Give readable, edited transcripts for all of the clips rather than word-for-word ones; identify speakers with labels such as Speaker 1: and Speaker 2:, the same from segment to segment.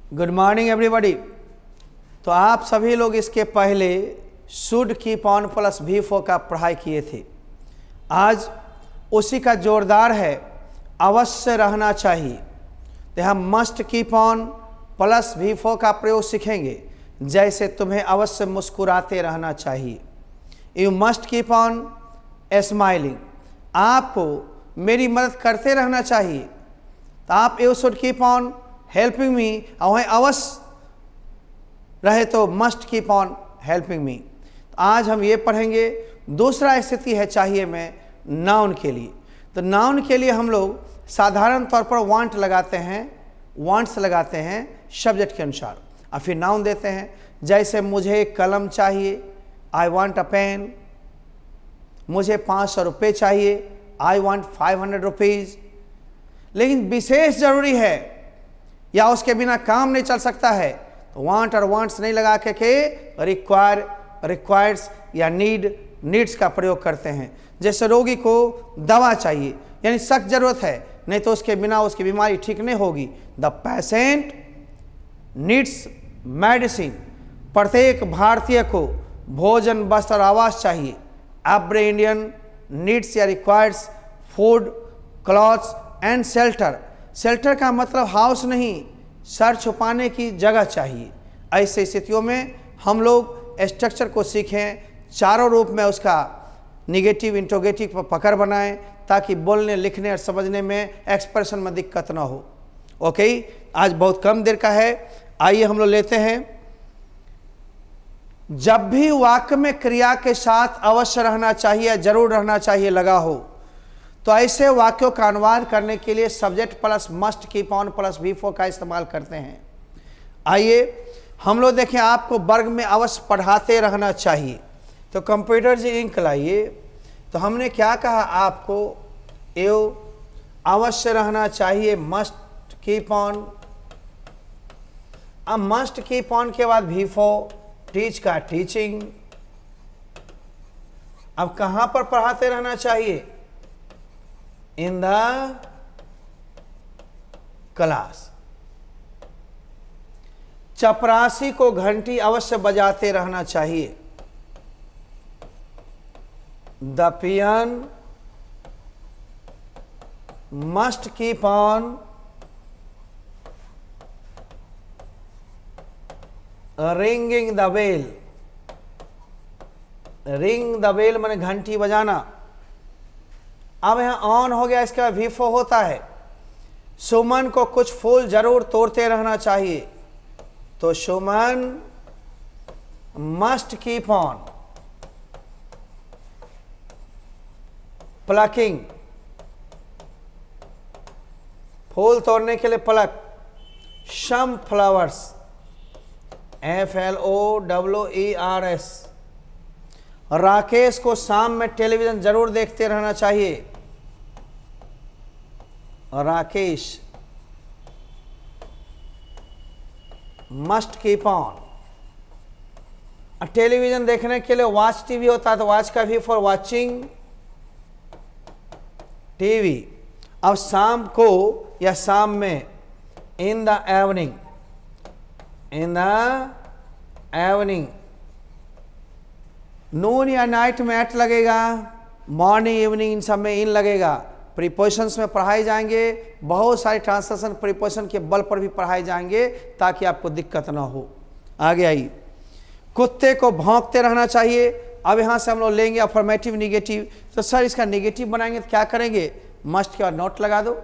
Speaker 1: Good morning everybody. तो आप सभी लोग इसके पहले should keep on plus V4 का पढ़ाई किए थे। आज उसी का जोरदार है, अवश्य रहना चाहिए। तो हम must keep on plus V4 का प्रयोग सीखेंगे। जैसे तुम्हें अवश्य मुस्कुराते रहना चाहिए, you must keep on smiling. आपको मेरी मदद करते रहना चाहिए, तो आप you should keep on helping me. और वहीं अवश्य रहे तो must keep on helping me. आज हम ये पढ़ेंगे, दूसरा स्थिति है चाहिए में नाउन के लिए। तो नाउन के लिए हम लोग साधारण तौर पर वांट लगाते हैं, वांट्स लगाते हैं सब्जेक्ट के अनुसार और फिर नाउन देते हैं। जैसे मुझे कलम चाहिए, आई वांट अ पेन। मुझे 500 रुपये चाहिए, आई वांट 500 रुपीज़। लेकिन विशेष जरूरी है या उसके बिना काम नहीं चल सकता है, तो वांट और वांट्स नहीं लगा के रिक्वायर, रिक्वायर्स या नीड्स का प्रयोग करते हैं। जैसे रोगी को दवा चाहिए, यानी सख्त जरूरत है, नहीं तो उसके बिना उसकी बीमारी ठीक नहीं होगी। The patient needs medicine. प्रत्येक भारतीय को भोजन, वस्त्र और आवास चाहिए। एवरी इंडियन नीड्स या requires food, clothes and shelter. Shelter का मतलब हाउस नहीं, सर छुपाने की जगह चाहिए। ऐसे स्थितियों में हम लोग स्ट्रक्चर को सीखें, चारों रूप में उसका निगेटिव इंट्रोगेटिव पर पकड़ बनाएं, ताकि बोलने, लिखने और समझने में, एक्सप्रेशन में दिक्कत ना हो। ओके, आज बहुत कम देर का है। आइए हम लोग लेते हैं। जब भी वाक्य में क्रिया के साथ अवश्य रहना चाहिए, जरूर रहना चाहिए लगा हो, तो ऐसे वाक्यों का अनुवाद करने के लिए subject plus must keep on plus V4 का इस्तेमाल करते हैं। आइए हम लोग देखें, आपको वर्ग में अवश्य पढ़ाते रहना चाहिए। तो कंप्यूटर जी इंक लाइए। तो हमने क्या कहा आपको, एव अवश्य रहना चाहिए, मस्ट कीप ऑन। अब मस्ट कीप ऑन के बाद V4, टीच का टीचिंग। अब कहां पर पढ़ाते रहना चाहिए, इन द क्लास। चपरासी को घंटी अवश्य बजाते रहना चाहिए। The peon must keep on ringing the bell. Ring the bell माने घंटी बजाना। अब यहां ऑन हो गया, इसके बाद V4 होता है। सुमन को कुछ फूल जरूर तोड़ते रहना चाहिए, तो Suman must keep on plucking. फूल तोड़ने के लिए pluck. Some flowers FLOWERS। Rakesh को शाम में टेलीविजन जरूर देखते रहना चाहिए। Rakesh must keep on. Television देखने के लिए वॉच टीवी होता है, तो वॉच का भी फॉर वॉचिंग टीवी। अब शाम को या शाम में, in the evening. In the evening. नून या नाइट में एट लगेगा, मॉर्निंग, इवनिंग इन सब में इन लगेगा। प्रीपोजिशंस में पढ़ाए जाएंगे, बहुत सारे ट्रांसलेशन प्रीपोजिशन के बल पर भी पढ़ाए जाएंगे, ताकि आपको दिक्कत ना हो। आगे आइए, कुत्ते को भौंकते रहना चाहिए। अब यहाँ से हम लोग लेंगे अफर्मेटिव, निगेटिव। तो सर इसका निगेटिव बनाएंगे तो क्या करेंगे, मस्ट के बाद नोट लगा दो।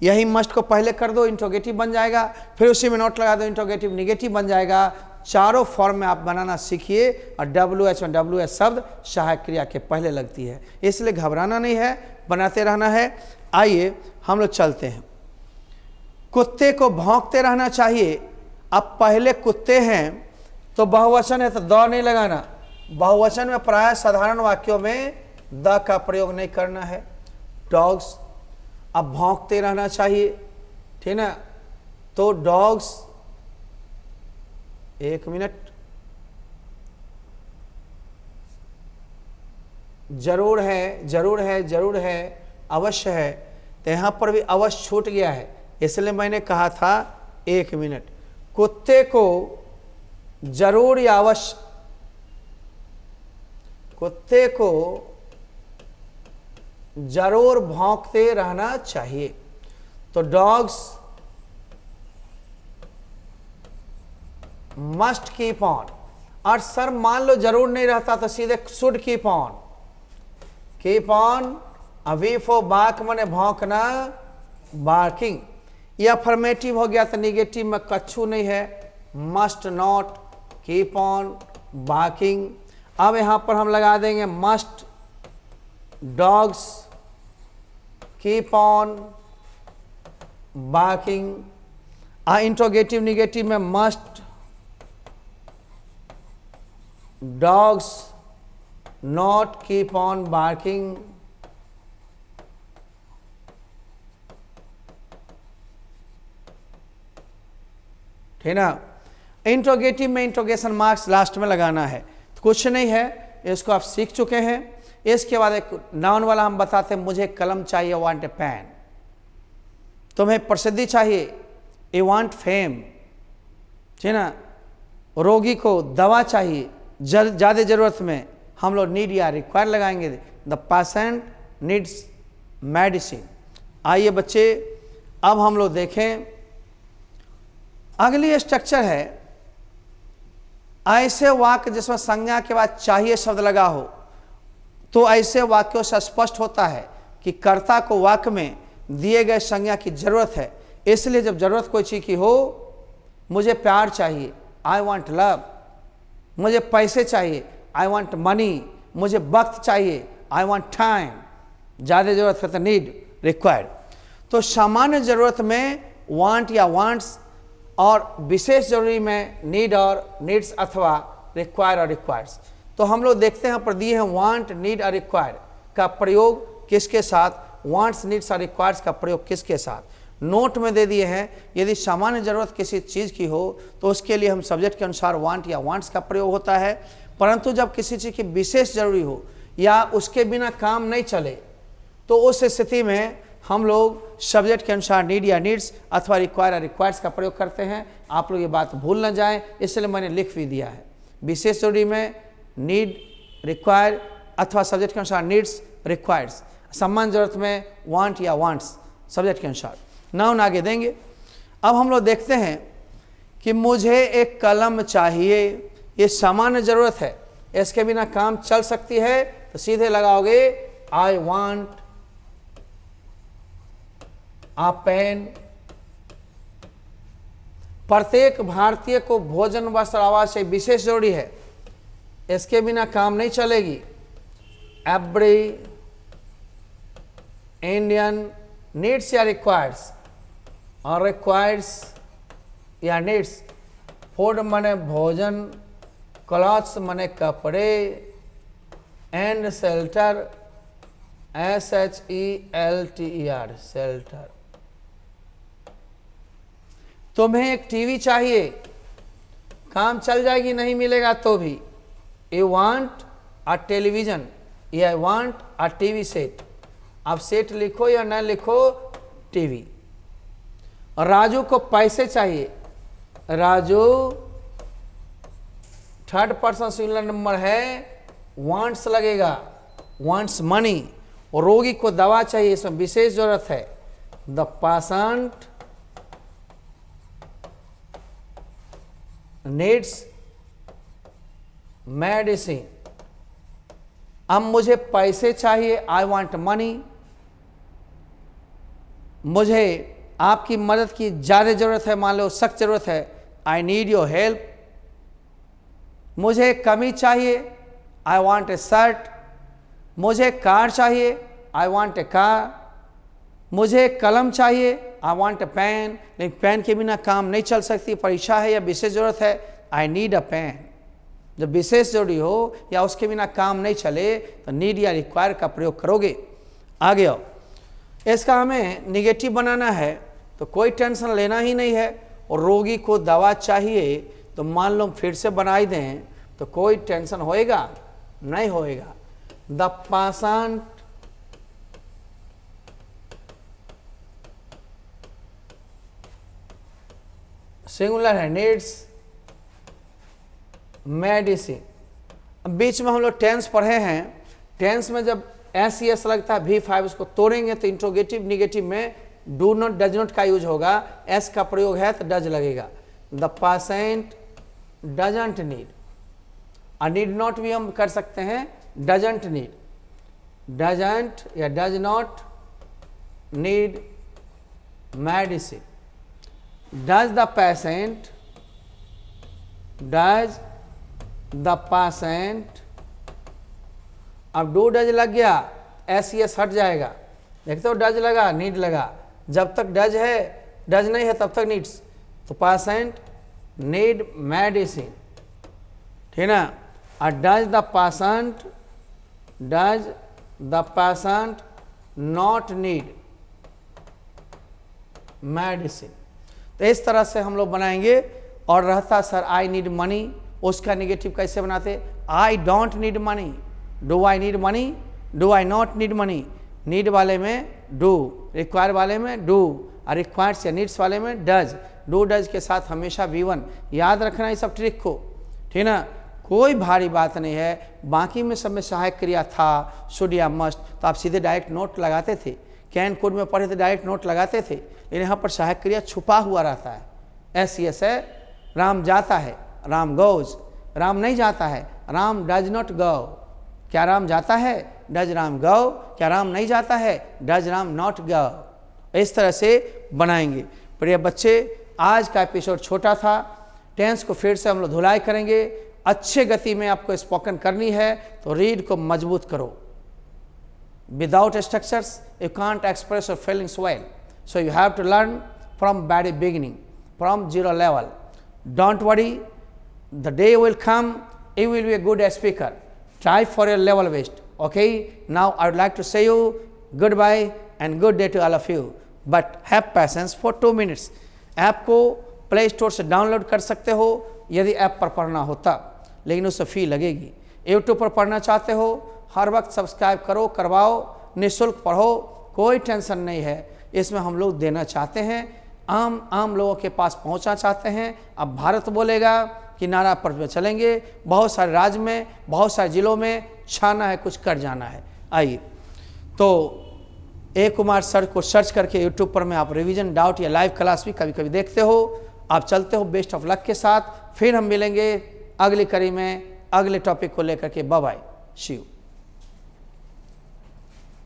Speaker 1: यही मस्ट को पहले कर दो, इंट्रोगेटिव बन जाएगा, फिर उसी में नोट लगा दो, इंट्रोगेटिव निगेटिव बन जाएगा। चारों फॉर्म में आप बनाना सीखिए। और WH में WH शब्द सहायक क्रिया के पहले लगती है, इसलिए घबराना नहीं है, बनाते रहना है। आइए हम लोग चलते हैं। कुत्ते को भौंकते रहना चाहिए। अब पहले कुत्ते हैं तो बहुवचन है, तो द नहीं लगाना। बहुवचन में प्राय साधारण वाक्यों में द का प्रयोग नहीं करना है। डॉग्स, अब भौंकते रहना चाहिए, ठीक ना। तो डॉग्स, एक मिनट, जरूर है, जरूर है, जरूर है, अवश्य है। तो यहाँ पर भी अवश्य छूट गया है, इसलिए मैंने कहा था 1 मिनट। कुत्ते को जरूर या अवश्य, कुत्ते को जरूर भौंकते रहना चाहिए। तो डॉग्स मस्ट कीप ऑन। और सर मान लो जरूर नहीं रहता तो सीधे should keep on. Keep on अभी फो बाक मने भौंकना, बार्किंग। यह अफर्मेटिव हो गया तो निगेटिव में कच्छू नहीं है, must not, keep on, barking. अब यहां पर हम लगा देंगे must, dogs keep on barking. Interrogative negative में must, dogs not keep on barking. ठीक ना। इंट्रोगेटिव में इंट्रोगेशन मार्क्स लास्ट में लगाना है, तो कुछ नहीं है, इसको आप सीख चुके हैं। इसके बाद एक नाउन वाला हम बताते हैं, मुझे कलम चाहिए, वांट ए पेन। तुम्हें प्रसिद्धि चाहिए, ए वांट फेम। ठीक ना। रोगी को दवा चाहिए, ज़्यादा ज़रूरत में हम लोग नीड या रिक्वायर लगाएंगे, द पेशेंट नीड्स मेडिसिन। आइए बच्चे अब हम लोग देखें अगली स्ट्रक्चर है ऐसे वाक्य जिसमें संज्ञा के बाद चाहिए शब्द लगा हो। तो ऐसे वाक्यों से स्पष्ट होता है कि कर्ता को वाक्य में दिए गए संज्ञा की जरूरत है। इसलिए जब जरूरत कोई चीज़ की हो, मुझे प्यार चाहिए, आई वांट लव, मुझे पैसे चाहिए, आई वांट मनी, मुझे वक्त चाहिए, आई वांट टाइम, ज़्यादा जरूरत है तो नीड, रिक्वायर्ड। तो सामान्य जरूरत में वांट या वांट्स और विशेष जरूरी में नीड और नीड्स अथवा रिक्वायर और रिक्वायर्स। तो हम लोग देखते हैं पर दिए हैं वांट, नीड और रिक्वायर का प्रयोग किसके साथ, वांट्स, नीड्स और रिक्वायर्स का प्रयोग किसके साथ। नोट में दे दिए हैं यदि सामान्य जरूरत किसी चीज़ की हो तो उसके लिए हम सब्जेक्ट के अनुसार वांट या वांट्स का प्रयोग होता है, परंतु जब किसी चीज़ की विशेष जरूरी हो या उसके बिना काम नहीं चले तो उस स्थिति में हम लोग सब्जेक्ट के अनुसार नीड या नीड्स अथवा रिक्वायर या रिक्वायर्स का प्रयोग करते हैं। आप लोग ये बात भूल ना जाएं, इसलिए मैंने लिख भी दिया है। विशेष जरूरी में नीड, रिक्वायर अथवा सब्जेक्ट के अनुसार नीड्स, रिक्वायर्स। सामान्य जरूरत में वांट या वांट्स, सब्जेक्ट के अनुसार। नाउन आगे देंगे। अब हम लोग देखते हैं कि मुझे एक कलम चाहिए, ये सामान्य जरूरत है, इसके बिना काम चल सकती है, तो सीधे लगाओगे आई वांट आ पेन। प्रत्येक भारतीय को भोजन वस्त्र आवास से विशेष जरूरी है, इसके बिना काम नहीं चलेगी। एवरी इंडियन नीड्स या रिक्वायर्स, और रिक्वायर्स या नीड्स। फूड मने भोजन, क्लॉथ्स मने कपड़े, एंड शेल्टर, SHELTER, शेल्टर। तुम्हें एक टीवी चाहिए, काम चल जाएगी, नहीं मिलेगा तो भी। यू वांट अ टेलीविजन, या वांट अ टीवी सेट। आप सेट लिखो या न लिखो, टीवी। और राजू को पैसे चाहिए, Raju third person singular number है, वांट्स लगेगा, वांट्स मनी। और रोगी को दवा चाहिए, इसमें विशेष जरूरत है, द पेशेंट नीड्स मेडिसिन। अब मुझे पैसे चाहिए, आई वांट मनी। मुझे आपकी मदद की ज़्यादा ज़रूरत है, मान लो सख्त ज़रूरत है, आई नीड योर हेल्प। मुझे कमी चाहिए, आई वांट ए शर्ट। मुझे कार चाहिए, आई वांट ए कार। मुझे कलम चाहिए, आई वांट ए पेन। लेकिन पेन के बिना काम नहीं चल सकती, परीक्षा है या विशेष ज़रूरत है, आई नीड अ पेन। जब विशेष जरूरी हो या उसके बिना काम नहीं चले तो नीड या रिक्वायर का प्रयोग करोगे। आगे आओ, इसका हमें निगेटिव बनाना है तो कोई टेंशन लेना ही नहीं है। और रोगी को दवा चाहिए तो मान लो फिर से बनाई दें तो कोई टेंशन होएगा नहीं होएगा। द पेशेंट सिंगुलर है, नीड्स मेडिसिन। अब बीच में हम लोग टेंस पढ़े हैं, टेंस में जब एस एस लगता है V5 उसको तोड़ेंगे तो इंट्रोगेटिव निगेटिव में डू नॉट डज नॉट का यूज होगा, एस का प्रयोग है तो डज लगेगा। द पेशेंट डजंट नीड, और नीड नॉट भी हम कर सकते हैं डजंट नीड, डजंट या does not need medicine. Does the patient, does the patient, अब डू डज लग गया एस एस हट जाएगा, देखते हो डज लगा नीड लगा, जब तक डज है डज नहीं है तब तक नीड्स, तो पेशेंट नीड मेडिसिन, ठीक ना। और does the patient not need medicine. तो इस तरह से हम लोग बनाएंगे। और रहता सर आई नीड मनी, उसका निगेटिव कैसे बनाते, I don't need money, do I need money, do I not need money, need वाले में डू, रिक्वायर वाले में डू, और रिक्वायर्स या नीड्स वाले में डज। डू डज के साथ हमेशा V1 याद रखना, ये सब ट्रिक को, ठीक ना, कोई भारी बात नहीं है। बाकी में सब में सहायक क्रिया था, शुड या मस्ट, तो आप सीधे डायरेक्ट नोट लगाते थे, कैन कुड में पढ़े थे डायरेक्ट नोट लगाते थे, लेकिन यहाँ पर सहायक क्रिया छुपा हुआ रहता है। एस यस है, राम जाता है, राम गोज, राम नहीं जाता है, राम डज नॉट गो, क्या राम जाता है, डज राम गो, क्या राम नहीं जाता है, डज राम नॉट गो। इस तरह से बनाएंगे। प्रिय बच्चे, आज का एपिसोड छोटा था, टेंस को फिर से हम लोग धुलाई करेंगे। अच्छे गति में आपको स्पोकन करनी है तो रीड को मजबूत करो। Without structures you can't express your feelings well, so you have to learn from very beginning, from zero level. Don't worry, the day will come you will be a good speaker. Try for your level best. Okay, now I would like to say you goodbye and good day to all of you. But have patience for 2 minutes. App को play store से download कर सकते हो यदि app पर पढ़ना होता, लेकिन उससे फी लगेगी। यूट्यूब पर पढ़ना चाहते हो, हर वक्त सब्सक्राइब करो, करवाओ, निःशुल्क पढ़ो, कोई टेंशन नहीं है। इसमें हम लोग देना चाहते हैं, आम लोगों के पास पहुंचना चाहते हैं। अब भारत बोलेगा कि नारा पर चलेंगे, बहुत सारे राज्य में, बहुत सारे जिलों में छाना है, कुछ कर जाना है। आइए, तो ए कुमार सर को सर्च करके यूट्यूब पर में आप रिवीजन, डाउट या लाइव क्लास भी कभी कभी देखते हो। आप चलते हो बेस्ट ऑफ लक के साथ। फिर हम मिलेंगे अगली कड़ी में अगले टॉपिक को लेकर के। Bye bye, see you.